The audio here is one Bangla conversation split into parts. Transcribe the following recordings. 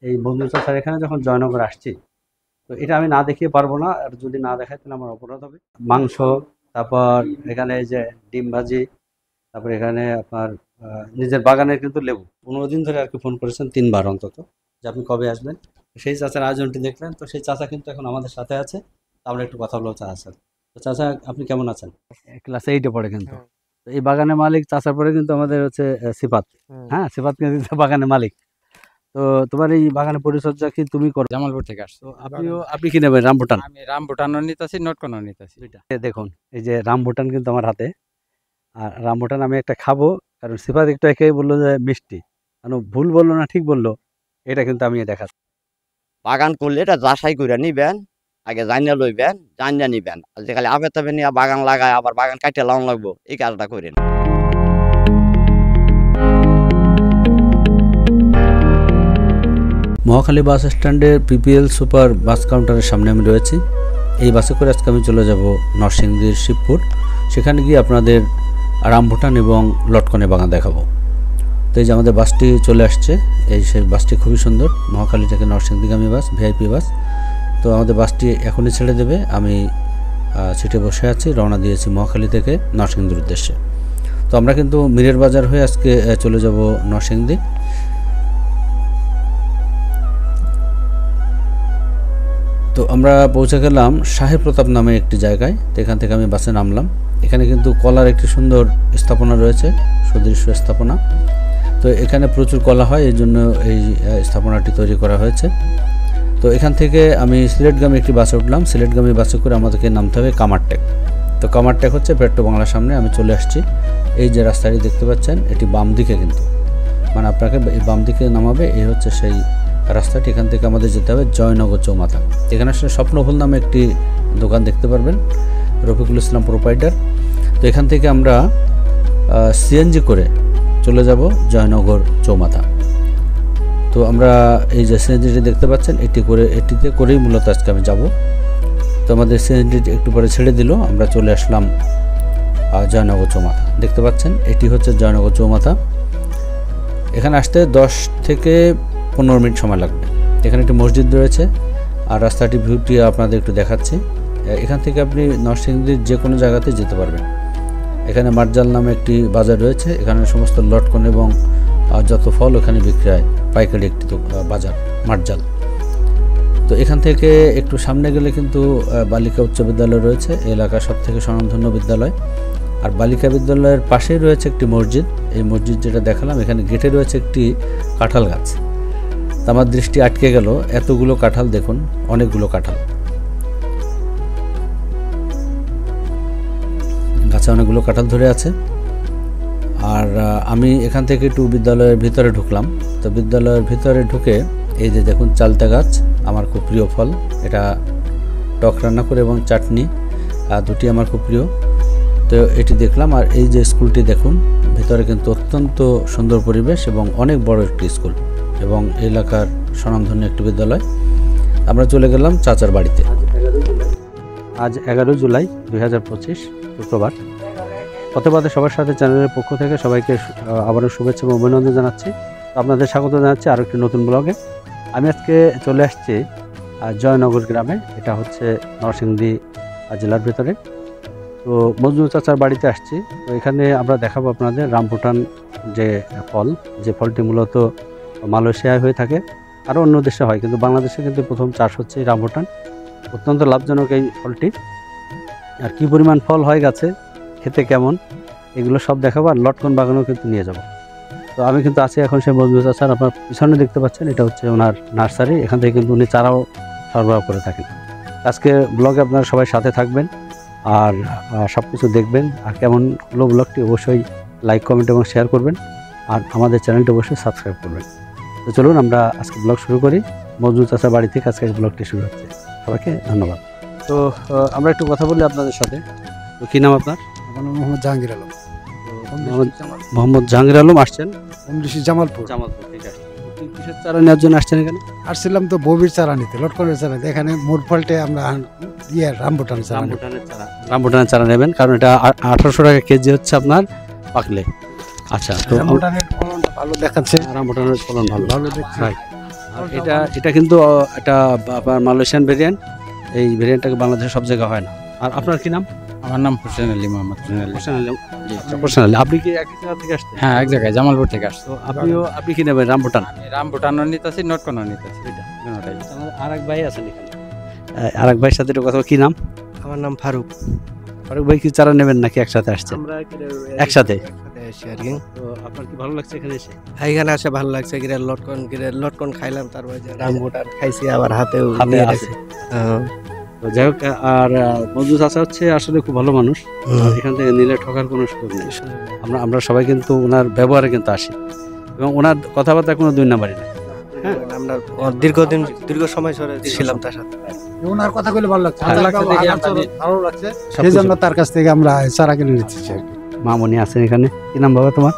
এই বন্ধু চাচার এখানে যখন জয়নগর আসছি, তো এটা আমি না দেখিয়ে পারবো না, আর যদি না দেখাই তাহলে আমার অপরাধ হবে। মাংস, তারপর এখানে এই যে ডিম ভাজি, তারপর এখানে আপনার নিজের বাগানের কিন্তু লেবু। 15 দিন ধরে আর কি ফোন করেছেন 3 বার অন্তত, যে আপনি কবে আসবেন। সেই চাচার আয়োজনটি দেখলেন, তো সেই চাচা কিন্তু এখন আমাদের সাথে আছে। তো আমরা একটু কথা বলবো চাচার সাথে। তো চাচা, আপনি কেমন আছেন? ক্লাস 8-এ পড়ে কিন্তু। তো এই বাগানের মালিক চাচার পরে কিন্তু আমাদের হচ্ছে সিফাত। হ্যাঁ, সিফাত কিন্তু বাগানের মালিক। তো তোমার এই বাগানের পরিচর্যা কি তুমি করো? জামালপুর থেকে আসছি। তো আপনি কি নেবেন, রামবুটান? আমি রামবুটানও নিতেছি, নটকনও নিতেছি। দেখুন, এই যে রামবুটান কিন্তু আমার হাতে। আর রামবুটান আমি একটা খাবো, কারণ সিফাত একটু একেই বললো যে মিষ্টি। কারণ ভুল বললো না ঠিক বললো, এটা কিন্তু আমি দেখাচ্ছি। বাগান করলে এটা যাচাই করে নিবেন, আগে জানিয়ে লইবেন, জানিয়ে নিবেন। যে খালি আবে তবে নিয়ে বাগান লাগায় আবার বাগান কাটিয়ে লাউন লাগবো, এই কাজটা করেন। মহাখালী বাস স্ট্যান্ডের পিপিএল সুপার বাস কাউন্টারের সামনে আমি রয়েছি। এই বাসে করে আজকে আমি চলে যাব নরসিংদীর শিবপুর। সেখানে গিয়ে আপনাদের রামবুটান এবং লটকনে বাগান দেখাবো। তো এই যে আমাদের বাসটি চলে আসছে, এই সেই বাসটি খুবই সুন্দর, মহাখালী থেকে নরসিংদীগামী বাস, ভিআইপি বাস। তো আমাদের বাসটি এখনই ছেড়ে দেবে। আমি সিটে বসে আছি, রওনা দিয়েছি মহাখালী থেকে নরসিংদীর উদ্দেশ্যে। তো আমরা কিন্তু মিরের বাজার হয়ে আজকে চলে যাব নরসিংদী। তো আমরা পৌঁছে গেলাম শাহে প্রতাপ নামে একটি জায়গায়। তো এখান থেকে আমি বাসে নামলাম। এখানে কিন্তু কলার একটি সুন্দর স্থাপনা রয়েছে, সুদৃশ্য স্থাপনা। তো এখানে প্রচুর কলা হয়, এই জন্য এই স্থাপনাটি তৈরি করা হয়েছে। তো এখান থেকে আমি সিলেটগামী একটি বাসে উঠলাম। সিলেটগামী বাসে করে আমাদেরকে নামতে হবে কামারটেক। তো কামারটেক হচ্ছে পেট্রো বাংলার সামনে আমি চলে আসছি। এই যে রাস্তাটি দেখতে পাচ্ছেন, এটি বাম দিকে, কিন্তু মানে আপনাকে এই বাম দিকে নামাবে। এই হচ্ছে সেই রাস্তাটি। এখান থেকে আমাদের যেতে হবে জয়নগর চৌমাথা। এখানে আসলে স্বপ্নফুল নামে একটি দোকান দেখতে পারবেন, রফিকুল ইসলাম প্রোপাইটার। তো এখান থেকে আমরা সিএনজি করে চলে যাব জয়নগর চৌমাথা। তো আমরা এই যে সিএনজিটি দেখতে পাচ্ছেন, এটিতে করেই মূলত আজকে আমি যাব। তো আমাদের সিএনজিটি একটু পরে ছেড়ে দিল, আমরা চলে আসলাম জয়নগর চৌমাথা। দেখতে পাচ্ছেন, এটি হচ্ছে জয়নগর চৌমাথা। এখানে আসতে 10 থেকে 15 মিনিট সময় লাগবে। এখানে একটি মসজিদ রয়েছে, আর রাস্তাটি ভিউটি আপনাদের একটু দেখাচ্ছি। এখান থেকে আপনি নরসিংদীর যে কোনো জায়গাতে যেতে পারবেন। এখানে মার্জাল নামে একটি বাজার রয়েছে, এখানে সমস্ত লটকন এবং যত ফল ওখানে বিক্রি হয়, পাইকারি একটি বাজার মার্জাল। তো এখান থেকে একটু সামনে গেলে কিন্তু বালিকা উচ্চ বিদ্যালয় রয়েছে, এলাকার সব থেকে স্বনামধন্য বিদ্যালয়। আর বালিকা বিদ্যালয়ের পাশেই রয়েছে একটি মসজিদ। এই মসজিদ যেটা দেখালাম, এখানে গেটে রয়েছে একটি কাঁঠাল গাছ। আমার দৃষ্টি আটকে গেল, এতগুলো কাঁঠাল দেখুন, অনেকগুলো কাঁঠাল গাছে, অনেকগুলো কাঁঠাল ধরে আছে। আর আমি এখান থেকে একটু বিদ্যালয়ের ভিতরে ঢুকলাম। তো বিদ্যালয়ের ভিতরে ঢুকে এই যে দেখুন চালতা গাছ, আমার খুব প্রিয় ফল। এটা টক রান্না করে এবং চাটনি দুটি আমার খুব প্রিয়। তো এটি দেখলাম। আর এই যে স্কুলটি দেখুন, ভিতরে কিন্তু অত্যন্ত সুন্দর পরিবেশ এবং অনেক বড় একটি স্কুল এবং এলাকার স্বনামধন্য একটি বিদ্যালয়। আমরা চলে গেলাম চাচার বাড়িতে। আজ 11 জুলাই 2025 শুক্রবার। পথেপথে সবার সাথে চ্যানেলের পক্ষ থেকে সবাইকে আবারও শুভেচ্ছা এবং অভিনন্দন জানাচ্ছি। আপনাদের স্বাগত জানাচ্ছি আরও একটি নতুন ব্লগে। আমি আজকে চলে আসছি জয়নগর গ্রামে। এটা হচ্ছে নরসিংদী জেলার ভিতরে। তো মজনু চাচার বাড়িতে আসছি। তো এখানে আমরা দেখাবো আপনাদের রামবুটান যে ফল, যে ফলটি মূলত মালয়েশিয়ায় হয়ে থাকে, আরও অন্য দেশে হয়, কিন্তু বাংলাদেশে কিন্তু প্রথম চাষ হচ্ছে রামবুটান। অত্যন্ত লাভজনক এই ফলটি। আর কী পরিমাণ ফল হয় গাছে, খেতে কেমন, এগুলো সব দেখাবো। আর লটকন বাগানও কিন্তু নিয়ে যাব। তো আমি কিন্তু আছি এখন সেই মজনু চাচার। আপনার পিছনে দেখতে পাচ্ছেন, এটা হচ্ছে ওনার নার্সারি। এখান থেকে কিন্তু উনি চারাও সরবরাহ করে থাকেন। আজকে ব্লগে আপনারা সবাই সাথে থাকবেন আর সব কিছু দেখবেন। আর কেমন হলো ব্লগটি অবশ্যই লাইক, কমেন্ট এবং শেয়ার করবেন। আর আমাদের চ্যানেলটি অবশ্যই সাবস্ক্রাইব করবেন। তো চলুন আমরা আজকে ব্লগ শুরু করি। মজনু চাচার বাড়ি থেকে আজকে ব্লগটি শুরু হচ্ছে। সবাইকে ধন্যবাদ। তো আমরা একটু কথা বলি আপনাদের সাথে। তো কী নাম আপনার? আমার নাম মোহাম্মদ জাহাঙ্গীর আলম। মোহাম্মদ জাহাঙ্গীর আলম। আসছেন জামালপুর। ঠিক আছে। কিসের চারা নেওয়ার জন্য আসছেন এখানে? আসছিলাম তো ববির চারা নিতে, লটকনের চারা নিতে। এখানে মোট ফলটে আমরা রামবুটানের চারা। রামবুটানের চারা নেবেন, কারণ এটা 1800 টাকা কেজি হচ্ছে আপনার পাকলে। আচ্ছা, তো রামবুটানের ফলনটা ভালো দেখাচ্ছে। রামবুটানের ফলন ভালো ভালো দেখছি। আর এটা কিন্তু একটা আপনার মালয়েশিয়ান ভেরিয়েন্ট। এই ভেরিয়েন্টটাকে বাংলাদেশে সব জায়গায় হয় না। আর আপনার কি নাম? আমার নাম হোসেন আলী, মোহাম্মদ হোসেন আলী। হোসেন আলী। আপনি কি একই জায়গা থেকে আসছেন? হ্যাঁ, এক জায়গায় জামালপুর থেকে আসছে। তো আপনি কি নেবেন? রামবুটান? আমি রামবুটানও নিতেছি, নটকনও নিতেছি, এটা দুটোটাই। আমাদের আরেক ভাই আছেন এখানে, আরেক ভাইয়ের সাথে একটু কথা। কি নাম? আমার নাম ফারুক। ফারুক ভাই কি চারা নেবেন নাকি একসাথে আসছেন? আমরা একসাথে। এসে আর কি। তো আপনার কি ভালো লাগছে এখানে এসে? এখানে আসে ভালো লাগছে। লটকন খাইলাম, তারপর রামবুটান খাইছি, আবার হাতেও হাতে নিয়ে আছে। রাখছি। হ্যাঁ। তো যাই হোক, আর মঞ্জু চাচা হচ্ছে আসলে খুব ভালো মানুষ। আর এখান থেকে নিলে ঠকার কোনো সুযোগ নেই। আমরা সবাই কিন্তু ওনার ব্যবহারে কিন্তু আসি, এবং ওনার কথাবার্তা কোনো দুই নাম্বারই না। হ্যাঁ, আমরা দীর্ঘ সময় ধরে ছিলাম তার সাথে। ওনার কথা বলে ভালো লাগছে, ভালো লাগছে দেখে ভালো লাগছে। সেই জন্য তার কাছ থেকে আমরা চারা কিনে নিচ্ছি আর কি। মামনি আছেন এখানে। কি নাম বাবা তোমার?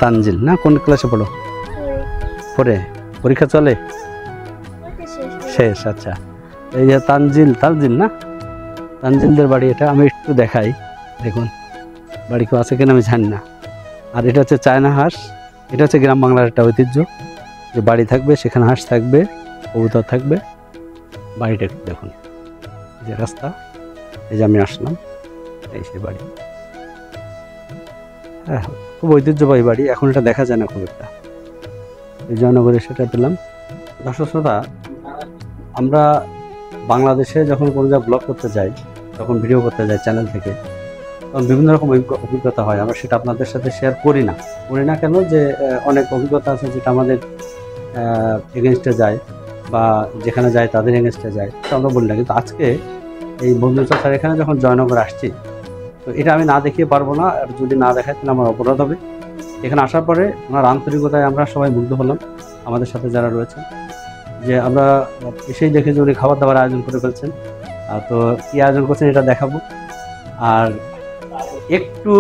তানজিল না? কোন ক্লাসে পড়ো? পরে পরীক্ষা চলে শেষ? আচ্ছা, এই যে তানজিল না, তানজিলদের বাড়ি এটা। আমি একটু দেখাই, দেখুন বাড়ি কেউ আছে কিনা আমি জানি না। আর এটা হচ্ছে চায়না হাঁস। এটা হচ্ছে গ্রাম বাংলার একটা ঐতিহ্য, যে বাড়ি থাকবে সেখানে হাঁস থাকবে, কবুতর থাকবে। বাড়িটা একটু দেখুন, এই যে রাস্তা, এই যে আমি আসলাম, এই সেই বাড়ি। হ্যাঁ, খুব ঐতিহ্যবাহী বাড়ি। এখন এটা দেখা যায় না খুব একটা। এই জয়নগরে সেটা পেলাম। দর্শক শ্রোতা, আমরা বাংলাদেশে যখন কোনো জায়গায় ব্লগ করতে যাই, তখন ভিডিও করতে যাই চ্যানেল থেকে, তখন বিভিন্ন রকম অভিজ্ঞতা হয়। আমরা সেটা আপনাদের সাথে শেয়ার করি না কেন, যে অনেক অভিজ্ঞতা আছে যেটা আমাদের এগেনস্টে যায়, বা যেখানে যায় তাদের এগেনস্টে যায়, সেটা আমরা বলি না। কিন্তু আজকে এই বন্ধু চাচার এখানে যখন জয়নগর আসছি, তো এটা আমি না দেখিয়ে পারবো না। আর যদি না দেখাই তাহলে আমার অপরাধ হবে। এখানে আসার পরে ওনার আন্তরিকতায় আমরা সবাই মুগ্ধ হলাম, আমাদের সাথে যারা রয়েছে। যে আমরা এসেই দেখে যে উনি খাবার দাবার আয়োজন করে ফেলছেন। তো কী আয়োজন করছেন এটা দেখাবো। আর একটু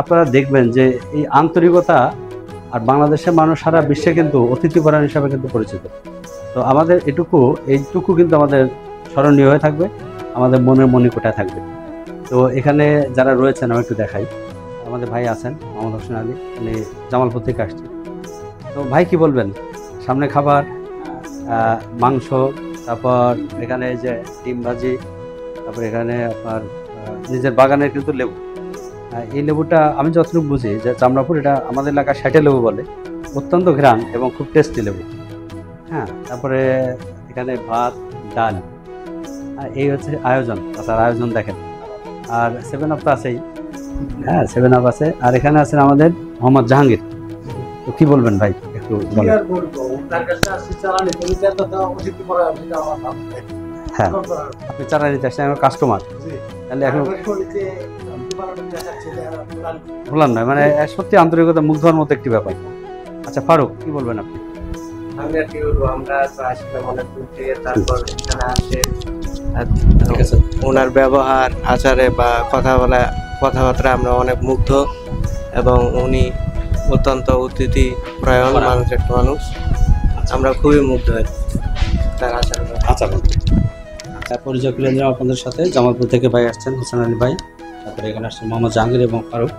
আপনারা দেখবেন যে এই আন্তরিকতা, আর বাংলাদেশের মানুষ সারা বিশ্বে কিন্তু অতিথিপরায়ণ হিসাবে কিন্তু পরিচিত। তো আমাদের এইটুকু কিন্তু আমাদের স্মরণীয় হয়ে থাকবে, আমাদের মনের মণিকোঠায় থাকবে। তো এখানে যারা রয়েছেন আমি একটু দেখাই। আমাদের ভাই আছেন মোহাম্মদ হোসেন আলী, উনি জামালপুর থেকে আসছেন। তো ভাই কি বলবেন? সামনে খাবার, মাংস, তারপর এখানে যে ডিম ভাজি, তারপর এখানে আপনার নিজের বাগানের কিন্তু লেবু। এই লেবুটা আমি যতটুকু বুঝি যে চামড়াপুর, এটা আমাদের এলাকায় 60 লেবু বলে, অত্যন্ত ঘ্রাণ এবং খুব টেস্টি লেবু। হ্যাঁ, তারপরে এখানে ভাত, ডাল। এই হচ্ছে আয়োজন। তার আয়োজন দেখেন। আর 7 আপ তো আছেই। হ্যাঁ, 7 আপ আছে। আর এখানে আছেন আমাদের মোহাম্মদ জাহাঙ্গীর। তো কি বলবেন ভাই, একটু বলেন। হ্যাঁ, আপনি চারা নিতে আসছেন, আমার কাস্টমার। তাহলে এখন বললাম না, মানে সত্যি আন্তরিকতা, মুগ্ধ হওয়ার মতো একটি ব্যাপার। আচ্ছা ফারুক, কি বলবেন আপনি? আমি আর কি বলবো, আমরা তো আসলাম অনেক দূর থেকে, তারপর এখানে আসে ওনার ব্যবহার, আচারে বা কথাবার্তা আমরা অনেক মুগ্ধ, এবং উনি অত্যন্ত অতিথি পরায়ণ একটা মানুষ। আমরা খুবই মুগ্ধ হই তার আচার। পরিচয় করে দিলাম আপনাদের সাথে। জামালপুর থেকে ভাই আসছেন, হোসেন আলী ভাই। তারপরে এখানে আসছেন মোহাম্মদ জাহাঙ্গীর এবং ফারুক।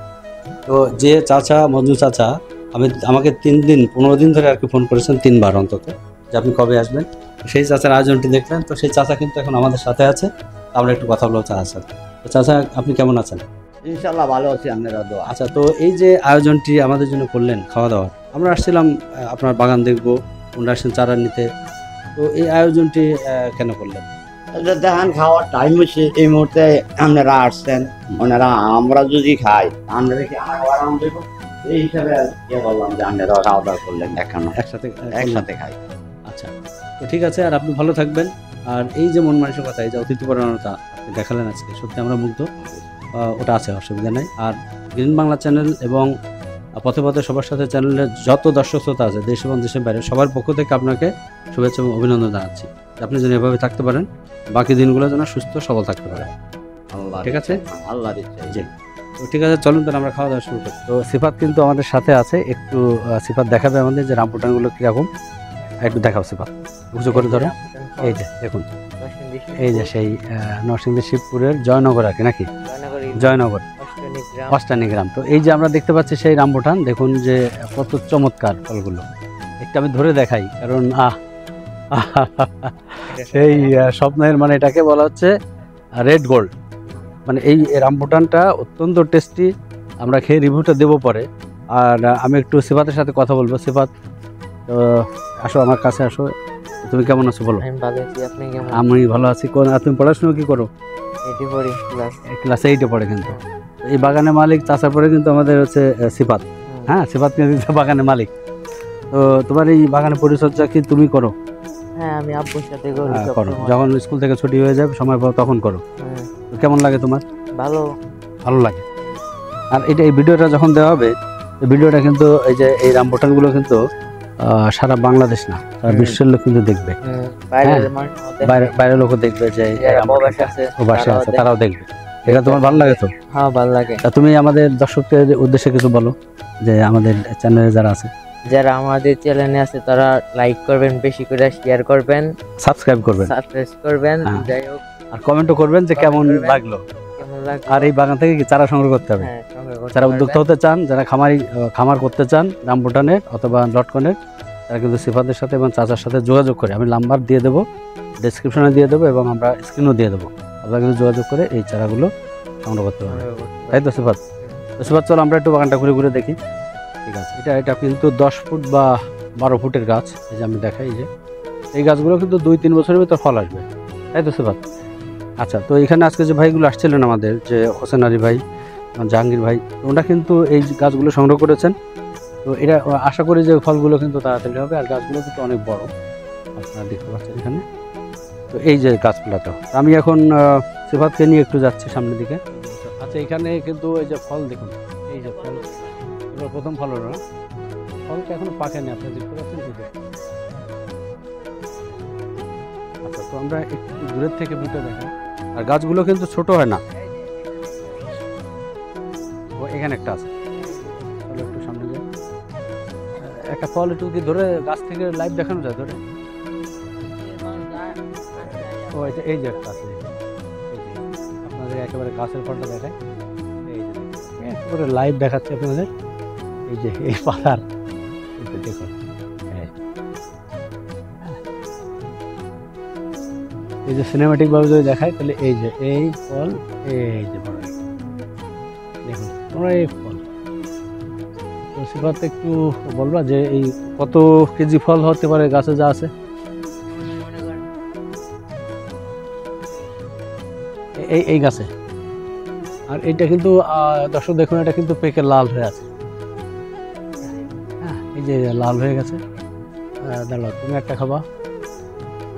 তো যে চাচা, মঞ্জু চাচা, আমাকে 15 দিন ধরে আর কি ফোন করেছেন 3 বার অন্তত, যে আপনি কবে আসবেন। সেই চাচার আয়োজনটি দেখলেন। তো সেই চাচা কিন্তু এখন আমাদের সাথে আছে। আমরা একটু কথা বলবো চাচার সাথে। তো চাচা, আপনি কেমন আছেন? ইনশাল্লাহ ভালো আছি, আপনারা দোয়া। আচ্ছা, তো এই যে আয়োজনটি আমাদের জন্য করলেন খাওয়া দাওয়ার, আমরা আসছিলাম আপনার বাগান দেখবো, ওনারা আসছেন চারা নিতে। তো এই আয়োজনটি কেন করলেন? দেখেন, খাওয়ার টাইম হচ্ছে এই মুহূর্তে, আপনারা আসছেন, ওনারা আমরা যদি খাই, আপনারা কি আরাম দেব, এই হিসাবে বললাম যে আপনারা খাওয়া দাওয়া করলেন, একসাথে খাই। আচ্ছা, তো ঠিক আছে। আর আপনি ভালো থাকবেন। আর এই যে মন মানসিকতা, এই যে অতিথিপরায়ণতা আপনি দেখালেন আজকে, সত্যি আমরা মুগ্ধ। ওটা আছে, অসুবিধা নেই। আর গ্রিন বাংলা চ্যানেল এবং পথে পথে সবার সাথে চ্যানেলের যত দর্শক শ্রোতা আছে দেশ এবং দেশের বাইরে, সবার পক্ষ থেকে আপনাকে শুভেচ্ছা এবং অভিনন্দন জানাচ্ছি। আপনি যেন এভাবে থাকতে পারেন, বাকি দিনগুলো যেন সুস্থ সবল থাকতে পারেন। ঠিক আছে, আল্লাহ দিচ্ছে। জি, তো ঠিক আছে, চলুন তাহলে আমরা খাওয়া দাওয়া শুরু করি। তো সিফাত কিন্তু আমাদের সাথে আছে। একটু সিফাত দেখাবে আমাদের যে রামপুটানগুলো কীরকম। একটু দেখাও সিফাত, উঁচু করে ধরে। এই যে দেখুন, এই যে সেই নরসিংদী শিবপুরের জয়নগর আর কি, নাকি জয়নগর অষ্টানী গ্রাম। তো এই যে আমরা দেখতে পাচ্ছি সেই রামবুটান, দেখুন যে কত চমৎকার ফলগুলো। মালিকটা আমি ধরে দেখাই, কারণ সেই স্বপ্নের মানে এটাকে বলা হচ্ছে রেড গোল্ড। মানে এই রামবুটানটা অত্যন্ত টেস্টি, আমরা খেয়ে রিভিউটা দেবো পরে। আর আমি একটু সিফাতের সাথে কথা বলবো। সিফাত, তো আসো আমার কাছে আসো, তুমি কেমন আছো বলো? আমি ভালো আছি, আপনি কেমন? আমি ভালো আছি। কোন তুমি পড়াশোনা কি করো? এটি পড়ি ক্লাস 8-এ পড়ে। কিন্তু এই বাগানের মালিক চাচার পরে কিন্তু আমাদের হচ্ছে সিফাত। হ্যাঁ, সিফাত কিন্তু বাগানের মালিক। তো তোমার এই বাগানের পরিচর্যা কি তুমি করো? হ্যাঁ, আমি আব্বুর সাথে করি করো, যখন স্কুল থেকে ছুটি হয়ে যাবে সময় পাও তখন করো। তো কেমন লাগে তোমার? ভালো ভালো লাগে। আর এটা এই ভিডিওটা যখন দেওয়া হবে, এই ভিডিওটা কিন্তু এই যে এই রামবুটানগুলো কিন্তু সারা বাংলাদেশ না, সারা বিশ্বের লোক কিন্তু দেখবে। বাইরের লোকও দেখবে, যে প্রবাসী আছে তারাও দেখবে। এটা তোমার ভালো লাগে তো? হ্যাঁ, ভালো লাগে। তা তুমি আমাদের দর্শকদের উদ্দেশ্যে কিছু বলো, যে আমাদের চ্যানেলে যারা আছে, যারা আমাদের চ্যানেলে আছে তারা লাইক করবেন, বেশি করে শেয়ার করবেন, সাবস্ক্রাইব করবেন, যাই হোক, আর কমেন্টও করবেন যে কেমন লাগলো। আর এই বাগান থেকে কি চারা সংগ্রহ করতে হবে। যারা উদ্যোক্তা হতে চান, যারা খামার করতে চান রামবুটানের অথবা লটকনের, তারা কিন্তু সিফাতের সাথে এবং চাচার সাথে যোগাযোগ করে, আমি নাম্বার দিয়ে দেবো, ডেসক্রিপশনে দিয়ে দেবো এবং আমরা স্ক্রিনও দিয়ে দেবো, আপনারা কিন্তু যোগাযোগ করে এই চারাগুলো সংগ্রহ করতে পারবেন। তাই তো সিফাত? তো সিফাত, চলো আমরা একটু বাগানটা ঘুরে ঘুরে দেখি। ঠিক আছে, এটা কিন্তু 10 ফুট বা 12 ফুটের গাছ। এই যে আমি দেখাই, এই যে এই গাছগুলো কিন্তু 2-3 বছরের ভিতর ফল আসবে। তাই তো সিফাত? আচ্ছা, তো এখানে আজকে যে ভাইগুলো আসছিলেন আমাদের, যে হোসেন আলী ভাই, জাহাঙ্গীর ভাই, ওনারা কিন্তু এই গাছগুলো সংগ্রহ করেছেন। তো এটা আশা করি যে ফলগুলো কিন্তু তাড়াতাড়ি হবে। আর গাছগুলো কিন্তু অনেক বড়, আপনারা দেখতে পাচ্ছেন এখানে। তো এই যে গাছগুলোটা, আমি এখন সিফাতকে নিয়ে একটু যাচ্ছি সামনের দিকে। আচ্ছা, এখানে কিন্তু এই যে ফল দেখুন, এই যে ফল, এবার প্রথম ফল হলো না, ফলটা এখনো পাকেনি, আপনারা দেখতে পাচ্ছেন। আচ্ছা, তো আমরা একটু দূরের থেকে ভিউটা দেখাই। আর গাছগুলো কিন্তু ছোট হয় না। ও এখানে একটা আছে, চলো একটু সামনে যাই। একটা ফল একটু কি ধরে গাছ থেকে লাইভ দেখানো যায় ধরে? ও এই যে একটা আছে, আপনাদের একেবারে গাছের ফলটা দেখায়। এই যে একেবারে লাইভ দেখাচ্ছে আপনাদের, এই যে এই পাতার দেখুন। এই যে সিনেমাটিক ভাবে যদি দেখায়, তাহলে এই যে এই ফল, এই যে বড় দেখুন তোমরা এই ফল। তো সিফাত, একটু বলবা যে এই কত কেজি ফল হতে পারে গাছে যা আছে? এই গাছে। আর এটা কিন্তু দর্শক দেখুন, এটা কিন্তু পেকে লাল হয়ে আছে। হ্যাঁ, এই যে লাল হয়ে গেছে। দাঁড়াও, তুমি একটা খাবা।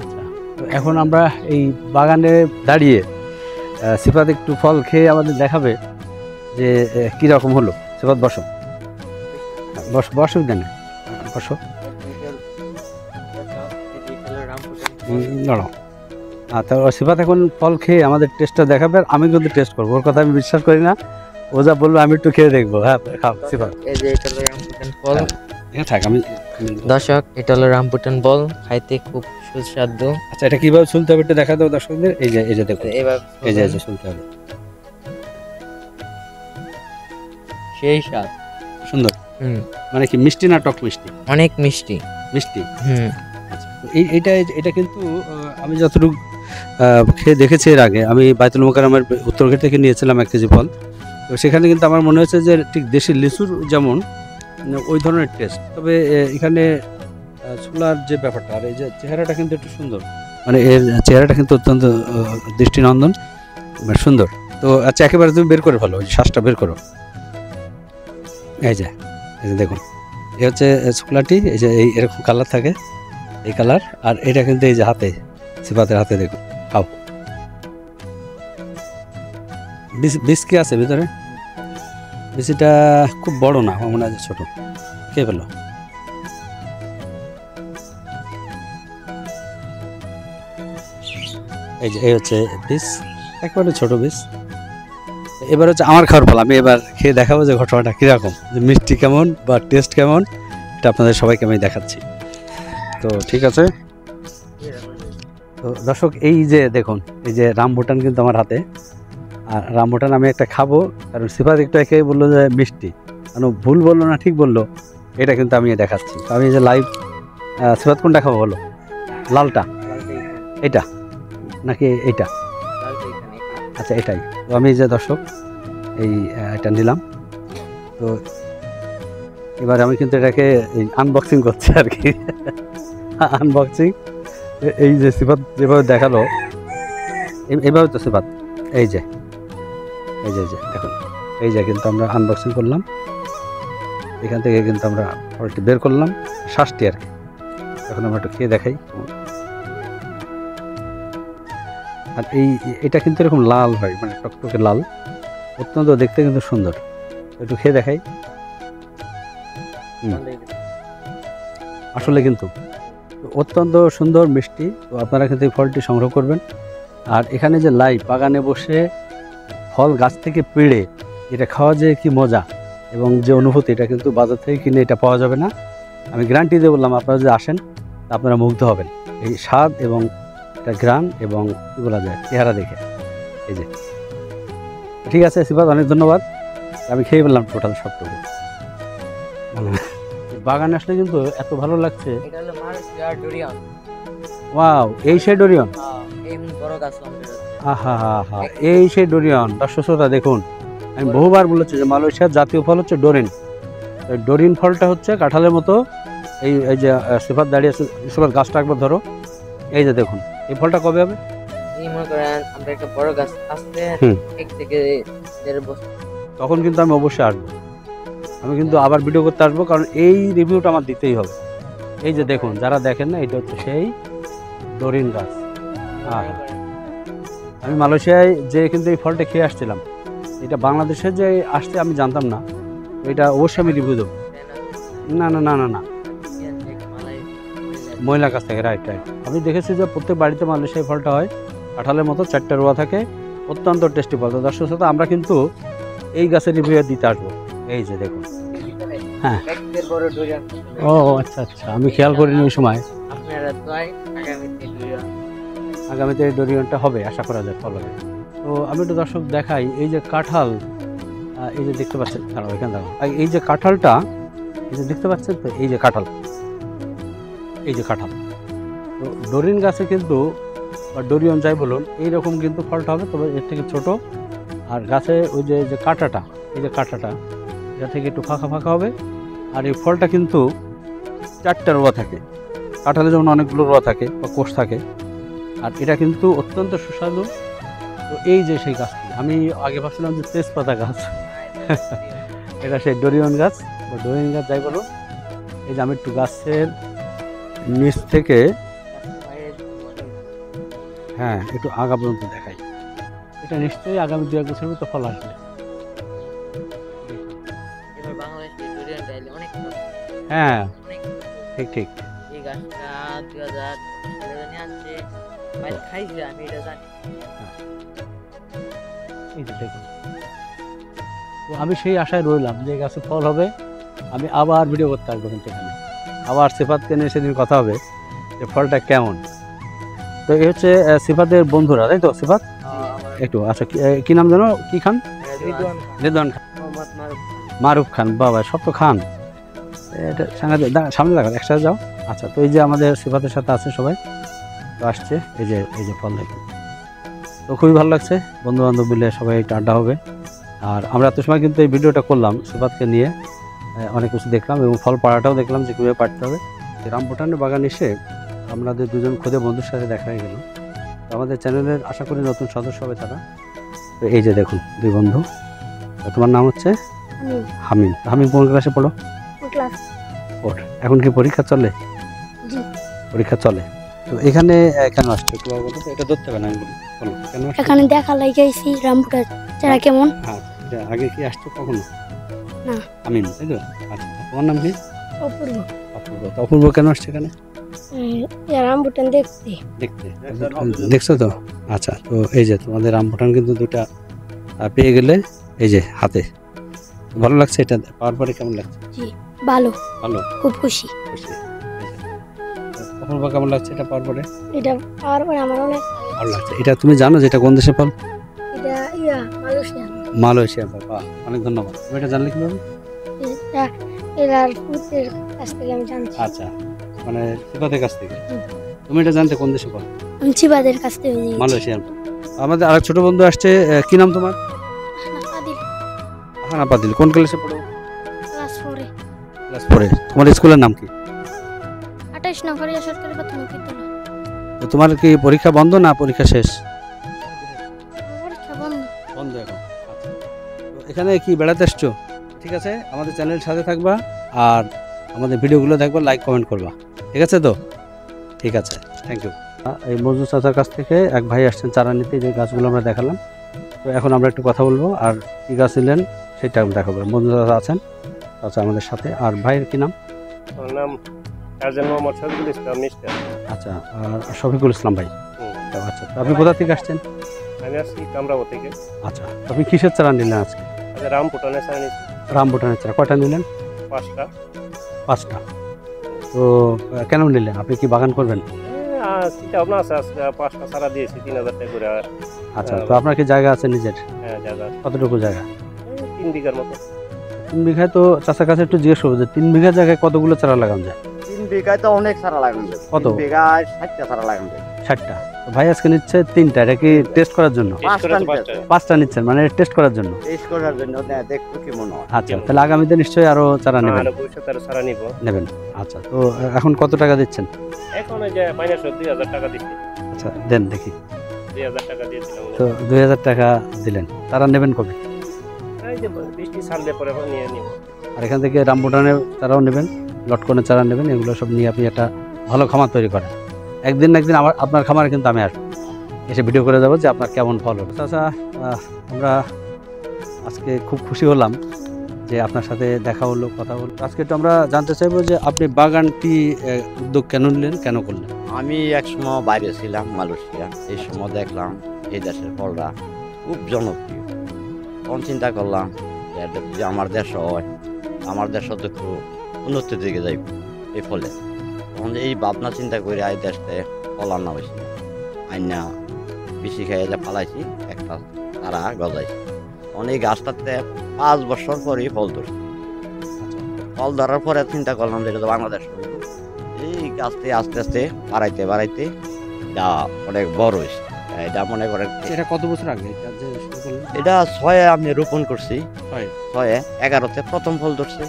আচ্ছা, তো এখন আমরা এই বাগানে দাঁড়িয়ে সিফাত একটু ফল খেয়ে আমাদের দেখাবে যে কীরকম হলো। সিফাত, বসো অসুবিধা নেই, বসো। দাঁড়াও। তো সিফাত এখন ফল খেয়ে আমাদের টেস্টটা দেখাবে। আমি কিন্তু টেস্ট করবো, ওর কথা আমি বিশ্বাস করি না। ও যা বলবো আমি একটু খেয়ে দেখবো। হ্যাঁ, খাও সিফাত। এই যে এটা হলো রামবুটান ফল। থাক, আমি দর্শক, এটা হলো রামবুটান ফল, খাইতে খুব সুস্বাদু। আচ্ছা, এটা কিভাবে শুনতে হবে একটু দেখা দাও দর্শকদের। এই যে দেখো, এবার এই যে শুনতে হবে। সেই স্বাদ, সুন্দর। মানে কি মিষ্টি না টক মিষ্টি? অনেক মিষ্টি। মিষ্টি। আচ্ছা, এটা কিন্তু আমি যতটুকু খেয়ে দেখেছি এর আগে, আমি বাইতুল মোকাররমের উত্তরগেট থেকে নিয়েছিলাম 1 কেজি ফল। তো সেখানে কিন্তু আমার মনে হচ্ছে যে ঠিক দেশি লিচুর যেমন ওই ধরনের টেস্ট, তবে এখানে ছোলার যে ব্যাপারটা, আর এই যে চেহারাটা কিন্তু একটু সুন্দর, মানে এর চেহারাটা কিন্তু অত্যন্ত দৃষ্টিনন্দন, সুন্দর। তো আচ্ছা, একেবারে তুমি বের করে ফেলো, ওই শ্বাসটা বের করো। এই যে দেখুন, এই হচ্ছে ছোলাটি, এই যে এরকম কালার থাকে, এই কালার। আর এটা কিন্তু এই যে হাতে, সিফাতের হাতে দেখুন, খাও। বিষ কি আছে ভিতরে? বিচিটা খুব বড় না, আমার মনে হয় ছোট। খেয়ে ফেলো। এই হচ্ছে বিষ, একেবারে ছোট বিষ। এবার হচ্ছে আমার খাওয়ার ফল, আমি এবার খেয়ে দেখাবো যে ঘটনাটা কীরকম, যে মিষ্টি কেমন বা টেস্ট কেমন, এটা আপনাদের সবাইকে আমি দেখাচ্ছি। তো ঠিক আছে, তো দর্শক, এই যে দেখুন, এই যে রামবুটান কিন্তু আমার হাতে। আর রামবুটান আমি একটা খাবো, কারণ সিফাত একটু একে বললো যে মিষ্টি, কারণ ভুল বললো না ঠিক বললো, এটা কিন্তু আমি দেখাচ্ছি। আমি এই যে লাইভ সিফাত কোনটা খাবো বলো? লালটা, এটা নাকি এইটা? আচ্ছা এটাই। তো আমি যে দর্শক এই এটা নিলাম। তো এবার আমি কিন্তু এটাকে আনবক্সিং করছি আর কি। আনবক্সিং এই যে সিফাত যেভাবে দেখালো এইভাবে তো সিফাত এই যে দেখুন এই যে কিন্তু আমরা আনবক্সিং করলাম। এখান থেকে কিন্তু আমরা ফলটি বের করলাম, শ্বাসটি আর কি। এখন আমরা একটু খেয়ে দেখাই। আর এটা কিন্তু এরকম লাল হয়, মানে টকটকে লাল, অত্যন্ত দেখতে কিন্তু সুন্দর। একটু খেয়ে দেখাই। আসলে কিন্তু অত্যন্ত সুন্দর মিষ্টি। তো আপনারা কিন্তু এই ফলটি সংগ্রহ করবেন। আর এখানে যে লাইভ বাগানে বসে ফল গাছ থেকে পেড়ে এটা খাওয়া যে কি মজা এবং যে অনুভূতি, এটা কিন্তু বাজার থেকে কিনে এটা পাওয়া যাবে না। আমি গ্যারান্টি দিয়ে বললাম, আপনারা যদি আসেন আপনারা মুগ্ধ হবেন এই স্বাদ এবং এটা গ্রান এবং কী বলা যায় চেহারা দেখে। এই যে ঠিক আছে সিফাত, অনেক ধন্যবাদ। আমি খেয়ে ফেললাম টোটাল সবটুকু। বাগানে আসলে কিন্তু এত ভালো লাগছে। এটা হলো মালয়েশিয়ার ডুরিয়ান। ওয়াও, এই সেই ডোরিয়ন। এই বড় গাছ আমাদের আছে। আহা হা হা, এই সেই ডোরিয়ন। দর্শক শ্রোতা দেখুন, আমি বহুবার বলেছি যে মালয়েশিয়ার জাতীয় ফল হচ্ছে ডোরিন। ডোরিন ফলটা হচ্ছে কাঁঠালের মতো। এই যে সিফাত দাঁড়িয়ে আছে, সিফাত গাছটা একবার ধরো। এই যে দেখুন, এই ফলটা কবে হবে? এই মনে করেন আমরা একটা বড় গাছ আসছে, হুম। 1 থেকে 1.5 বছর। তখন কিন্তু আমি অবশ্যই আসবো। আমি কিন্তু আবার ভিডিও করতে আসবো, কারণ এই রিভিউটা আমার দিতেই হবে। এই যে দেখুন, যারা দেখেন না, এটা হচ্ছে সেই ডোরিন গাছ। আমি মালয়েশিয়ায় যে কিন্তু এই ফলটা খেয়ে আসছিলাম। এটা বাংলাদেশে যে আসছে আমি জানতাম না। এটা অবশ্যই আমি রিভিউ দেবো। না না না না না, মহিলা কাছ থেকে, রাইট রাইট। আমি দেখেছি যে প্রত্যেক বাড়িতে মালয়েশিয়ায় ফলটা হয়, কাঁঠালের মতো 4টে রোয়া থাকে, অত্যন্ত টেস্টি ফল। তো দর্শক শ্রোতা, আমরা কিন্তু এই গাছের রিভিউ দিতে আসবো। এই যে দেখুন, হ্যাঁ। বড় ডুরিয়ান। ও আচ্ছা আচ্ছা, আমি খেয়াল করিনি ওই সময়। আপনারা দোয়ায় আগামীতে ডুরিয়ান। আগামীতে এই ডোরিয়নটা হবে, আশা করা যায় ফল হবে। তো আমি একটু দর্শক দেখাই, এই যে কাঁঠাল, এই যে দেখতে পাচ্ছেন, এখানে দেখো, এই যে কাঁঠালটা, এই যে দেখতে পাচ্ছেন তো, এই যে কাঁঠাল, এই যে কাঁঠাল। তো ডোরিন গাছে কিন্তু, বা ডোরিয়ন যাই বলুন, এইরকম কিন্তু ফলটা হবে, তবে এর থেকে ছোট। আর গাছে ওই যে কাঁটাটা, এই যে কাঁটাটা, এটা থেকে একটু ফাঁকা ফাঁকা হবে। আর এই ফলটা কিন্তু 4টে রোয়া থাকে। কাঁঠালে যেমন অনেকগুলো রোয়া থাকে বা কোষ থাকে, আর এটা কিন্তু অত্যন্ত সুস্বাদু। তো এই যে সেই গাছটি, আমি আগে ভাবছিলাম যে তেজপাতা গাছ, এটা সেই ডোরিয়ন গাছ বা ডোরিয়ন গাছ যাই বলো। এই যে আমি একটু গাছের নিচ থেকে, হ্যাঁ, একটু আগা পর্যন্ত দেখাই। এটা নিশ্চয়ই আগামী 2-1 বছরের ভিতরে ফল আসবে। এবার বাংলাদেশে ডুরিয়ান ডাইলে অনেক ফল, হ্যাঁ, অনেক। ঠিক ঠিক। এই গাছটা 2000 সালে জানি আছে, মাইল খাইছে, আমি এটা জানি। এই যে দেখুন, তো আমি সেই আশায় রইলাম যে গাছে ফল হবে। আমি আবার ভিডিও করতে আসবো কিন্তু এখানে, আবার সিফাতকে নিয়ে সেদিন কথা হবে যে ফলটা কেমন। তো এই হচ্ছে সিফাতের বন্ধুরা, তাই তো সিফাত? একটু আচ্ছা, কি নাম জানো? কি খান? রিদওয়ান খান, মারুফ খান। বাবা, সব তো খান। এটা সামনে লাগা, একসাথে যাও। আচ্ছা, তো এই যে আমাদের সিফাতের সাথে আছে সবাই, তো আসছে। এই যে ফল দেখুন, তো খুবই ভালো লাগছে। বন্ধু বান্ধব মিলে সবাই একটু আড্ডা হবে। আর আমরা এত সময় কিন্তু এই ভিডিওটা করলাম সিফাতকে নিয়ে, অনেক কিছু দেখলাম এবং ফল পাড়াটাও দেখলাম যে কীভাবে পাড়তে হবে। রামবুটানের বাগান এসে আমাদের দুজন খুদে বন্ধুর সাথে দেখা হয়ে গেল। তো আমাদের চ্যানেলের আশা করি নতুন সদস্য হবে তারা। তো এই যে দেখুন, 2 বন্ধু। তোমার নাম হচ্ছে? হামিম। হামিম কোন ক্লাসে পড়ো? ওর এখন কি পরীক্ষা চলে? পরীক্ষা চলে। তো এখানে কেন আসছো একটু বলো তো? এটা ধরতে হবে না, আমি বলি, বলো কেন আসছো? এখানে দেখা লাগাইছি রামপুটার চারা কেমন। হ্যাঁ, এটা আগে কি আসছো কখনো? না। হামিম, তাই তো? আচ্ছা, তোমার নাম কি? অপূর্ব। অপূর্ব। তো অপূর্ব কেন আসছে এখানে? রামপুটান দেখতে। দেখছো তো? আচ্ছা, তো এই যে তোমাদের রামবুটান কিন্তু 2টা পেয়ে গেলে, এই যে হাতে। ভালো লাগছে এটা পাওয়ার পরে? কেমন লাগছে? জি, ভালো, ভালো, খুব খুশি। খুশি। অপূর্ব কেমন লাগছে এটা পাওয়ার পরে? এটা পাওয়ার পরে আমার অনেক ভালো লাগছে। এটা তুমি জানো যে এটা কোন দেশের ফল? এটা মালয়েশিয়া। মালয়েশিয়া। বাবা, অনেক ধন্যবাদ। তুমি এটা জানলে কিভাবে? এটার পুত্রের কাছ থেকে আমি জানছি। আচ্ছা, মানে সিফাতের কাছ থেকে। তুমি এটা জানতে কোন দেশে পড়ো? আমি চিবাদের কাছ থেকে নিয়েছি। মালয়েশিয়ান। আমাদের আরেক ছোট বন্ধু আসছে, কি নাম তোমার? আদিল হানা পাদিল। কোন ক্লাসে পড়ো? ক্লাস 4-এ। ক্লাস 4-এ। তোমার স্কুলের নাম কি? 28 নং সরকারি প্রাথমিক বিদ্যালয়। তো তোমার কি পরীক্ষা বন্ধ না পরীক্ষা শেষ? পরীক্ষা বন্ধ। বন্ধ এখন। আচ্ছা। তো এখানে কি বেড়াতে এসছো? ঠিক আছে, আমাদের চ্যানেলের সাথে থাকবা আর আমাদের ভিডিওগুলো দেখবা, লাইক কমেন্ট করবা, ঠিক আছে তো? ঠিক আছে, থ্যাংক ইউ। এই মজনু চাচার কাছ থেকে এক ভাই আসছেন চারা নিতে, যে গাছগুলো আমরা দেখালাম। তো এখন আমরা একটু কথা বলবো আর কী গাছ নিলেন সেটা আমি দেখাবো। মজনু চাচা আছেন, চাচা আমাদের সাথে। আর ভাইয়ের কি নাম? আমার নাম কাজী মোহাম্মদ শফিকুল ইসলাম মিস্টার। আচ্ছা, আর শফিকুল ইসলাম ভাই। তো আচ্ছা, তো আপনি কোথা থেকে আসছেন? আমি আসছি কামরাবো থেকে। আচ্ছা, তো আপনি কিসের চারা নিলেন আজকে? রামপুটানের চারা নিচ্ছি রামবুটানের চারা। কয়টা নিলেন? 5টা। 5টা। তো কেন নিলেন? আপনি কি বাগান করবেন? চিন্তা ভাবনা আছে, আজকে 5টা চারা দিয়েছি 3000 টাকা করে। আচ্ছা, তো আপনার কি জায়গা আছে নিজের? হ্যাঁ, জায়গা কতটুকু জায়গা? 3 বিঘার মতো। 3 বিঘায় তো চাচার কাছে একটু জিজ্ঞেস করবো যে 3 বিঘা জায়গায় কতগুলো চারা লাগানো যায়? 3 বিঘায় তো অনেক সারা লাগানো যায়। কত? 3 বিঘায় 60টা সারা লাগানো যায়। 60টা। তো ভাই আজকে নিচ্ছে 3টা। এটা কি টেস্ট করার জন্য? 5টা নিচ্ছেন, মানে টেস্ট করার জন্য? টেস্ট করার জন্য দেখতে কি মনে হয়। আচ্ছা, তাহলে আগামীতে নিশ্চয়ই আরো চারা নেবেন? ভবিষ্যতে আরো চারা নিব। নেবেন। আচ্ছা, তো এখন কত টাকা দিচ্ছেন? এখন ওই যে মাইনাস 2000 টাকা দিচ্ছি। আচ্ছা, দেন দেখি। 2000 টাকা দিয়েছিলাম। তো 2000 টাকা দিলেন। তারা নেবেন কবে? এই যে বৃষ্টি ছাড়লে পরে নিয়ে নিব। আর এখান থেকে রামবুটানের চারাও নেবেন, লটকনের চারা নেবেন, এগুলো সব নিয়ে আপনি একটা ভালো খামার তৈরি করেন। একদিন না একদিন আপনার খামারে কিন্তু আমি আসবো, এসে ভিডিও করে যাবো যে আপনার কেমন ফল হলো। আচ্ছা, আমরা আজকে খুব খুশি হলাম যে আপনার সাথে দেখা হলো, কথা হলো। আজকে তো আমরা জানতে চাইবো যে আপনি বাগানটি উদ্যোগ কেন নিলেন, কেন করলেন? আমি একসময় বাইরে ছিলাম মালয়েশিয়া, এই সময় দেখলাম এই দেশের ফলটা খুব জনপ্রিয়। তখন চিন্তা করলাম যে এটা যদি আমার দেশ হয়, আমার দেশ তো একটু উন্নতির দিকে যাইব এই ফলে। তখন এই ভাবনা চিন্তা করে এই দেশে ফল আনা হয়েছিল। আইনা বেশি খেয়ে যা ফালাইছি, একটা তারা গজাইছি। তখন এই গাছটাতে 5 বছর পরেই ফল ধরছে। ফল ধরার পরে চিন্তা করলাম যে এটা তো বাংলাদেশ হইব। এই গাছটি আস্তে আস্তে বাড়াইতে এটা অনেক বড় হয়েছে। এটা মনে করেন এটা কত বছর আগে এটা 6-এ আমি রোপণ করছি। 6-এ 11তে প্রথম ফল ধরছে।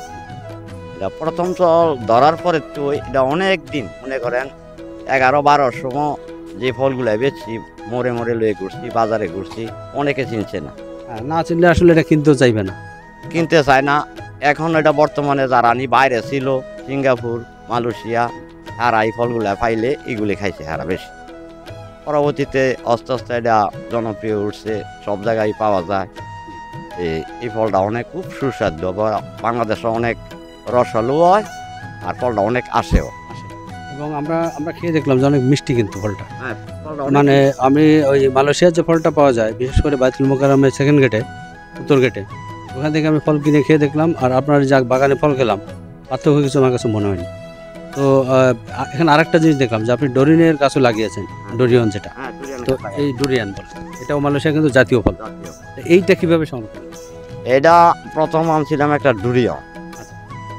এটা প্রথম ফল ধরার পরে তো এটা অনেক দিন মনে করেন 11-12 সময় যে ফলগুলো বেচছি, মোড়ে লয়ে ঘুরছি, বাজারে ঘুরছি, অনেকে চিনছে না। না চিনলে আসলে এটা কিনতেও চাইবে না, কিনতে চায় না। এখন এটা বর্তমানে যারা বাইরে ছিল, সিঙ্গাপুর, মালয়েশিয়া, হারা এই ফলগুলা পাইলে এগুলি খাইছে হারা বেশি। পরবর্তীতে আস্তে আস্তে এটা জনপ্রিয় উঠছে, সব জায়গায় পাওয়া যায়। এই ফলটা অনেক খুব সুস্বাদু, বাংলাদেশে অনেক রসালো হয় আর ফলটা অনেক আসেও। এবং আমরা খেয়ে দেখলাম যে অনেক মিষ্টি কিন্তু ফলটা। মানে আমি ওই মালয়েশিয়ার যে ফলটা পাওয়া যায়, বিশেষ করে বাইতুল মোকাররমের সেকেন্ড গেটে, উত্তর গেটে, ওখান থেকে আমি ফল কিনে খেয়ে দেখলাম। আর আপনার যা বাগানে ফল খেলাম, পার্থক্য কিছু আমার কাছে মনে হয়নি। তো এখানে আরেকটা জিনিস দেখলাম যে আপনি ডরিনের গাছও লাগিয়েছেন, ডোরিয়ন যেটা। তো এই ডুরিয়ান বলে, এটাও মালয়েশিয়া কিন্তু জাতীয় ফল। এইটা কিভাবে সংরক্ষণ? এটা প্রথম আনছিলাম একটা ডুরিয়ন।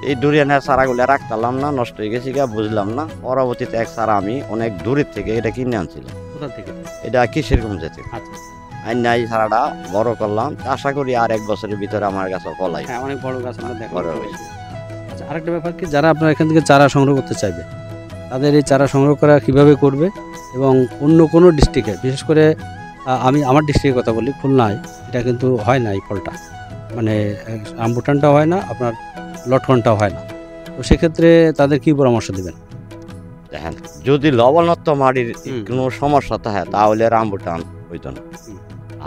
এই ডুরিয়ানের চারাগুলো রাখতাম না, নষ্ট হয়ে গেছে, বুঝলাম না। পরবর্তীতে এক চারা আমি অনেক দূরের থেকে এটা কিনে আনছিলাম। কোথা থেকে? এটা কিশোরগঞ্জ থেকে। আইনা এই চারাটা বড় করলাম, আশা করি আর 1 বছরের ভিতরে আমার কাছে ফল হয়। হ্যাঁ, অনেক বড় গাছ আমরা দেখলাম। আচ্ছা, আরেকটা ব্যাপার কি, যারা আপনার এখান থেকে চারা সংগ্রহ করতে চাইবে, তাদের এই চারা সংগ্রহ করা কিভাবে করবে? এবং অন্য কোনো ডিস্ট্রিক্টে, বিশেষ করে আমি আমার ডিস্ট্রিক্টের কথা বলি, খুলনায় এটা কিন্তু হয় না এই ফলটা, মানে রামবুটানটাও হয় না, আপনার লটকনটাও হয় না। তো সেক্ষেত্রে তাদের কি পরামর্শ দেবেন? দেখেন, যদি লবণাক্ত মাটির কোনো সমস্যা থাকে তাহলে রামবুটান হইতো না।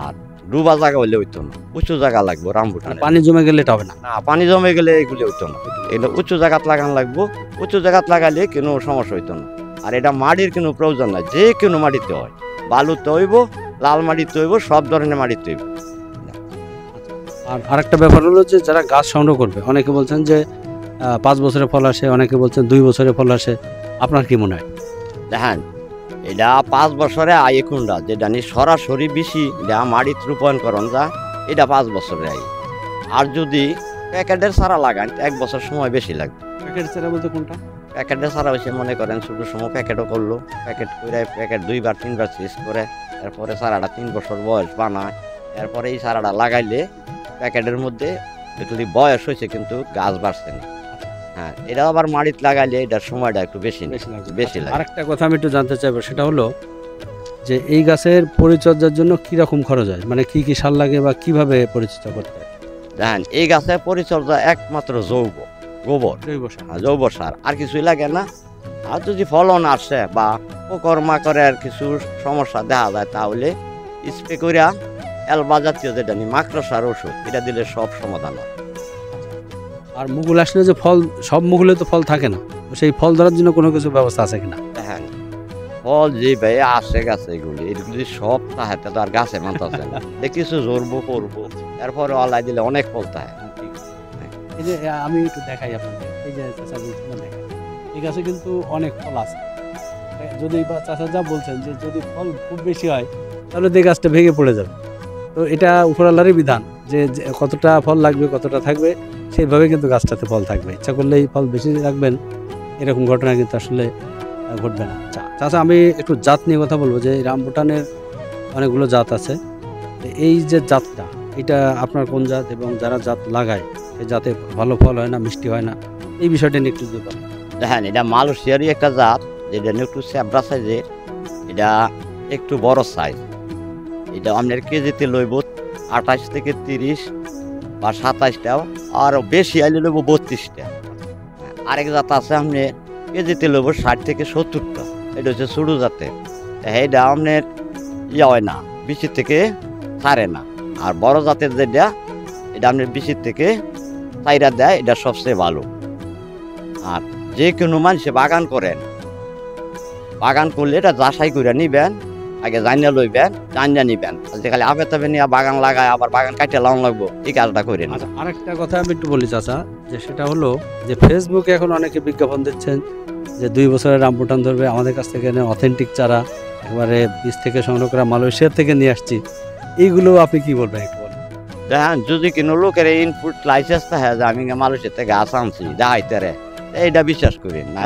আর ডুবা জায়গা হইলে হইতো না, উঁচু জায়গা লাগবে রামবুটান। পানি জমে গেলে এটা হবে না? না, পানি জমে গেলে এগুলি হইতো না। এগুলো উঁচু জায়গাত লাগান লাগবো, উঁচু জায়গাত লাগালে কোনো সমস্যা হইতো না। আর এটা মাটির কোনো প্রয়োজন নাই, যে কোনো মাটিতে হয়, বালুতে হইব, লাল মাটিতে হইব, সব ধরনের মাটিতে হইব। আর আরেকটা ব্যাপার হলো যে যারা গাছ সংগ্রহ করবে, অনেকে বলছেন যে 5 বছরে ফল আসে, অনেকে বলছেন 2 বছরে ফল আসে। আপনার কি মনে হয়? দেখেন, এটা 5 বছরে আয় কুন্ডা, যেটা নিয়ে সরাসরি বেশি এটা মাটিতে রূপায়ণ করন যায়, এটা 5 বছরে আয়। আর যদি প্যাকেটের চারা লাগান 1 বছর সময় বেশি লাগবে। প্যাকেটের চারা বলতে কোনটা? প্যাকেটে সারা হয়েছে মনে করেন ছোটো সময় প্যাকেটও করলো, প্যাকেট করে প্যাকেট 2বার 3বার চেঞ্জ করে, এরপরে চারাটা 3 বছর বয়স বানায়, এরপরে এই চারাটা লাগাইলে প্যাকেটের মধ্যে যদি বয়স হয়েছে কিন্তু গাছ বাড়ছে না। হ্যাঁ, এটা আবার মাটিতে লাগাইলে এটার সময়টা একটু বেশি বেশি লাগে। আরেকটা কথা আমি একটু জানতে চাইবো, সেটা হলো যে এই গাছের পরিচর্যার জন্য কি রকম খরচ হয়, মানে কি কি সার লাগে বা কিভাবে পরিচর্যা করতে হয়? দেখেন এই গাছের পরিচর্যা একমাত্র গোবর, জৈব সার, আর কিছুই লাগে না। আর যদি ফলন আসে বা পোকর মাকড়ের কিছু সমস্যা দেখা যায় তাহলে স্প্রে করিয়া এলবা জাতীয় যেটা নি মাকড়সার ওষুধ, এটা দিলে সব সমাধান হয়। আর মুকুল আসলে যে ফল, সব মুকুলে তো ফল থাকে না, তো সেই ফল ধরার জন্য কোনো কিছু ব্যবস্থা আছে কিনা? দেখেন ফল যে ভাই আসে গাছে এগুলি সব তাহাতে তো আর গাছে মানতেছে না, কিছু জোরবো করবো, এরপরে আল্লাহ দিলে অনেক ফল থাকে। এই যে আমি একটু দেখাই আপনাদের, এই যে চাচা বলছেন দেখেন, এই গাছে কিন্তু অনেক ফল আছে। যদি বা চাচা যা বলছেন যে যদি ফল খুব বেশি হয় তাহলে তো গাছটা ভেঙে পড়ে যাবে। তো এটা উপরওয়ালারই বিধান যে কতটা ফল লাগবে, কতটা থাকবে, সেইভাবে কিন্তু গাছটাতে ফল থাকবে। ইচ্ছা করলেই ফল বেশি রাখবেন, এরকম ঘটনা কিন্তু আসলে ঘটবে না। চাচা আমি একটু জাত নিয়ে কথা বলবো, যে রামবুটানের অনেকগুলো জাত আছে, এই যে জাতটা, এটা আপনার কোন জাত এবং যারা জাত লাগায় সেই জাতে ভালো ফল হয় না, মিষ্টি হয় না, এই বিষয়টা নিয়ে একটু যদি বলেন। দেখেন এটা মালয়েশিয়ারই একটা জাত, যেটা একটু স্যাবরা সাইজের, এটা একটু বড় সাইজ। এটা আপনার কেজিতে লইব 28 থেকে 30 বা 27টাও, আর বেশি আইলে লইব 32টা। আরেক জাত আছে আপনি কেজিতে লইব 60 থেকে 70টা, এটা হচ্ছে ছোটো জাতের। এটা আপনার হয় না, বিচির থেকে ছাড়ে না। আর বড় জাতের যেটা, এটা আপনার বিচির থেকে চাইরা দেয়, এটা সবচেয়ে ভালো। আর যে কোনো মানুষে বাগান করেন, বাগান করলে এটা যাচাই করে নিবেন, আগে জানিয়ে লইবেন, জানিয়ে নিবেন। খালি আপে তবে নিয়ে বাগান লাগায় আবার বাগান কাটিয়ে লাগানো লাগবো, এই কাজটা করে না। আরেকটা কথা আমি একটু বলি চাচা, যে সেটা হলো যে ফেসবুকে এখন অনেকে বিজ্ঞাপন দিচ্ছেন যে 2 বছরের রামবুটান ধরবে, আমাদের কাছ থেকে অথেন্টিক চারা একেবারে বীজ থেকে সংগ্রহ করা, মালয়েশিয়া থেকে নিয়ে আসছি, এইগুলো আপনি কি বলবেন একটু বলেন? দেখেন যদি কোনো লোকের ইনপুট লাইসেন্স থাকে যে আমি মালয়েশিয়া থেকে গাছ আনছি দেখাইতে, এইটা বিশ্বাস করি না।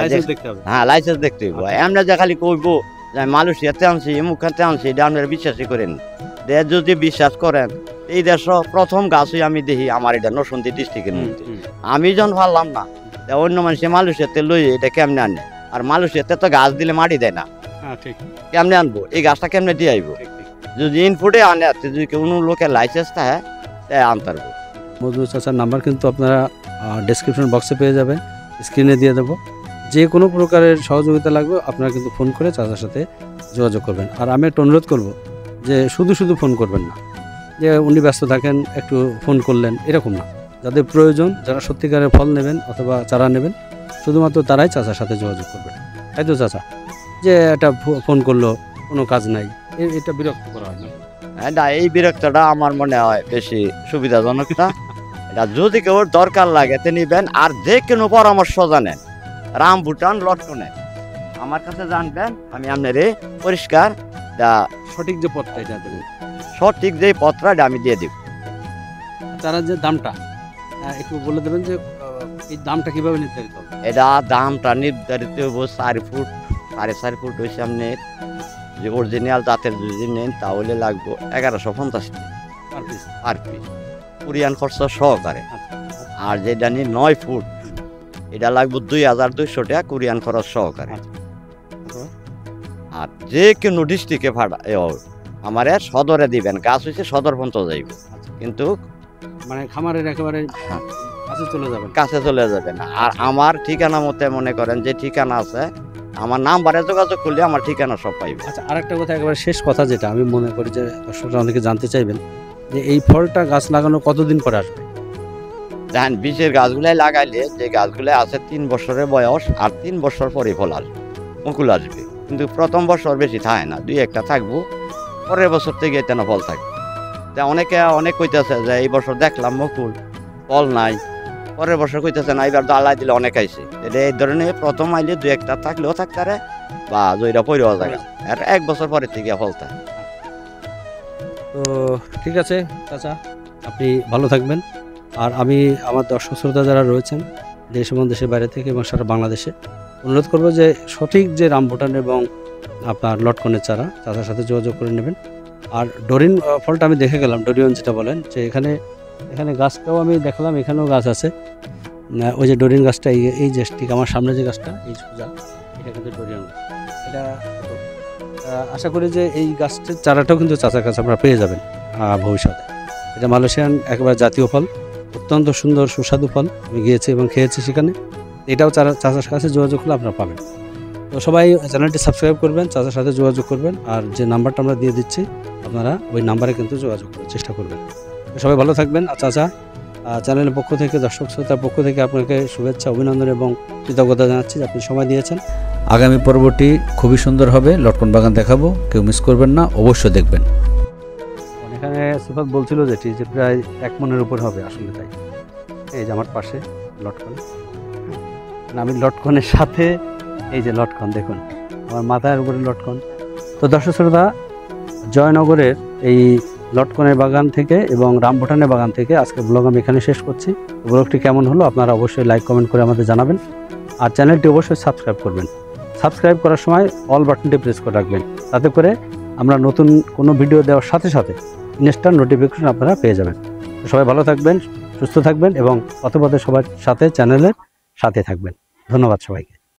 হ্যাঁ, লাইসেন্স দেখতে হইব। আমরা যে খালি কইবো যে মালয়েশিয়াতে আনছি, মুখাতে আনছি, এটা আপনারা বিশ্বাসই করেন। যদি বিশ্বাস করেন, এই দেশ প্রথম গাছই আমি দেখি আমার এটা নরসিংদী ডিস্ট্রিক্টের মধ্যে। আমি যখন ভাবলাম না অন্য মানুষে মালয়েশিয়াতে লই, এটা কেমনে আনে? আর মালয়েশিয়াতে তো গাছ দিলে মাটি দেয় না, কেমনে আনবো? এই গাছটা কেমনে দিয়ে আইব? যদি ইনপুটে আনে, যদি কোনো লোকের লাইসেন্স থাকে তাই আনতে পারবো। মজনু চাচার নাম্বার কিন্তু আপনারা ডেসক্রিপশন বক্সে পেয়ে যাবেন, স্ক্রিনে দিয়ে দেবো। যে কোনো প্রকারের সহযোগিতা লাগবে আপনারা কিন্তু ফোন করে চাচার সাথে যোগাযোগ করবেন। আর আমি একটা অনুরোধ করব যে শুধু শুধু ফোন করবেন না, যে উনি ব্যস্ত থাকেন একটু ফোন করলেন, এরকম না। যাদের প্রয়োজন, যারা সত্যিকারের ফল নেবেন অথবা চারা নেবেন, শুধুমাত্র তারাই চাচার সাথে যোগাযোগ করবেন। তাই তো চাচা? যে এটা ফোন করলো, কোনো কাজ নাই, এটা বিরক্ত করা হয় না। এই বিরক্তটা আমার মনে হয় বেশি সুবিধাজনক না। এটা যদি কেউ দরকার লাগে তে নিবেন। আর যে কোনো পরামর্শ জানেন, রামবুটান লটকনের আমার কাছে জানবেন, আমি আপনারে পরিষ্কার সঠিক যে পথটা, এটা দেবেন, সঠিক যে পত্রটা আমি দিয়ে দিব। তারা যে দামটা একটু বলে দেবেন, যে এই দামটা কিভাবে নির্ধারিত হবে? এটা দামটা নির্ধারিত হবো 4 ফুট 4.5 ফুট হয়েছে। আপনি যে অরিজিনাল জাতের যদি নেন তাহলে লাগবো 1150 পার পিস, কোরিয়ান খরচা সহকারে। আর যেটা নিয়ে 9 ফুট, এটা লাগবে 2200 টাকা কোরিয়ান খরচ সহকারে। আর যে কোনো ডিস্ট্রিক্টে ভাড়া আমার সদরে দিবেন, গাছ হয়েছে সদর পর্যন্ত যাইব, কিন্তু মানে খামারের একেবারে কাছে চলে যাবেন। আর আমার ঠিকানা মতে মনে করেন যে ঠিকানা আছে, আমার নাম্বারে যোগাযোগ করলে আমার ঠিকানা সব পাইবে। আচ্ছা, আরেকটা কথা, একেবারে শেষ কথা, যেটা আমি মনে করি যে দর্শকরা অনেকে জানতে চাইবেন, যে এই ফলটা গাছ লাগানো কতদিন পরে আসবে? দেখেন বীজের গাছগুলাই লাগাইলে যে গাছগুলাই আছে 3 বছরের বয়স, আর 3 বছর পরে ফল আসবে, মুকুল আসবে। কিন্তু প্রথম বছর বেশি থাকে না, 2-1টা থাকবো, পরের বছর থেকে এটা না ফল থাকবে। তা অনেক কইতেছে যে এই বছর দেখলাম মুকুল, ফল নাই, পরের বছর কইতেছে না এবার আল্লাহ দিলে অনেক আইছে। এটা এই ধরনের প্রথম আইলে 2-1টা থাকলেও থাকতারে, বা জয়টা পরেও যায়, আর 1 বছর পরের থেকে ফল থাকে। তো ঠিক আছে চাচা, আপনি ভালো থাকবেন। আর আমি আমার দর্শক শ্রোতা যারা রয়েছেন দেশ এবং দেশের বাইরে থেকে এবং সারা বাংলাদেশে, অনুরোধ করবো যে সঠিক যে রামবুটান এবং আপনার লটকনের চারা চাচার সাথে যোগাযোগ করে নেবেন। আর ডোরিন ফলটা আমি দেখে গেলাম, ডোরিয়ন যেটা বলেন, যে এখানে গাছটাও আমি দেখলাম, এখানেও গাছ আছে। ওই যে ডোরিয়ন গাছটা এই যে ঠিক আমার সামনে যে গাছটা এই সোজা, এটা কিন্তু ডোরিয়ন গাছ। এটা আশা করি যে এই গাছটির চারাটাও কিন্তু চাচার কাছে আপনারা পেয়ে যাবেন ভবিষ্যতে। এটা মালয়েশিয়ান একেবারে জাতীয় ফল, অত্যন্ত সুন্দর সুস্বাদু ফল। আমি গিয়েছি এবং খেয়েছি সেখানে। এটাও চাচার কাছে যোগাযোগ করলে আপনারা পাবেন। তো সবাই চ্যানেলটি সাবস্ক্রাইব করবেন, চাচার সাথে যোগাযোগ করবেন। আর যে নাম্বারটা আমরা দিয়ে দিচ্ছি আপনারা ওই নাম্বারে কিন্তু যোগাযোগ করার চেষ্টা করবেন। তো সবাই ভালো থাকবেন। আর চাচা চ্যানেলের পক্ষ থেকে, দর্শক শ্রোতার পক্ষ থেকে আপনাকে শুভেচ্ছা, অভিনন্দন এবং কৃতজ্ঞতা জানাচ্ছি যে আপনি সময় দিয়েছেন। আগামী পর্বটি খুবই সুন্দর হবে, লটকন বাগান দেখাবো, কেউ মিস করবেন না, অবশ্যই দেখবেন। এখানে সিফাত বলছিল যে প্রায় 1 মনের উপর হবে, আসলে তাই। এই যে আমার পাশে লটকন, আমি লটকনের সাথে এই যে লটকন দেখুন, আমার মাথার উপরে লটকন। তো দর্শক শ্রোতা, জয়নগরের এই লটকনের বাগান থেকে এবং রামবুটানের বাগান থেকে আজকের ব্লগ আমি এখানে শেষ করছি। ব্লগটি কেমন হলো আপনারা অবশ্যই লাইক কমেন্ট করে আমাদের জানাবেন। আর চ্যানেলটি অবশ্যই সাবস্ক্রাইব করবেন। সাবস্ক্রাইব করার সময় অল বাটনটি প্রেস করে রাখবেন, তাতে করে আমরা নতুন কোনো ভিডিও দেওয়ার সাথে সাথে ইনস্ট্যান্ট নোটিফিকেশন আপনারা পেয়ে যাবেন। তো সবাই ভালো থাকবেন, সুস্থ থাকবেন এবং পথে পথে সবার সাথে চ্যানেলের সাথে থাকবেন। ধন্যবাদ সবাইকে।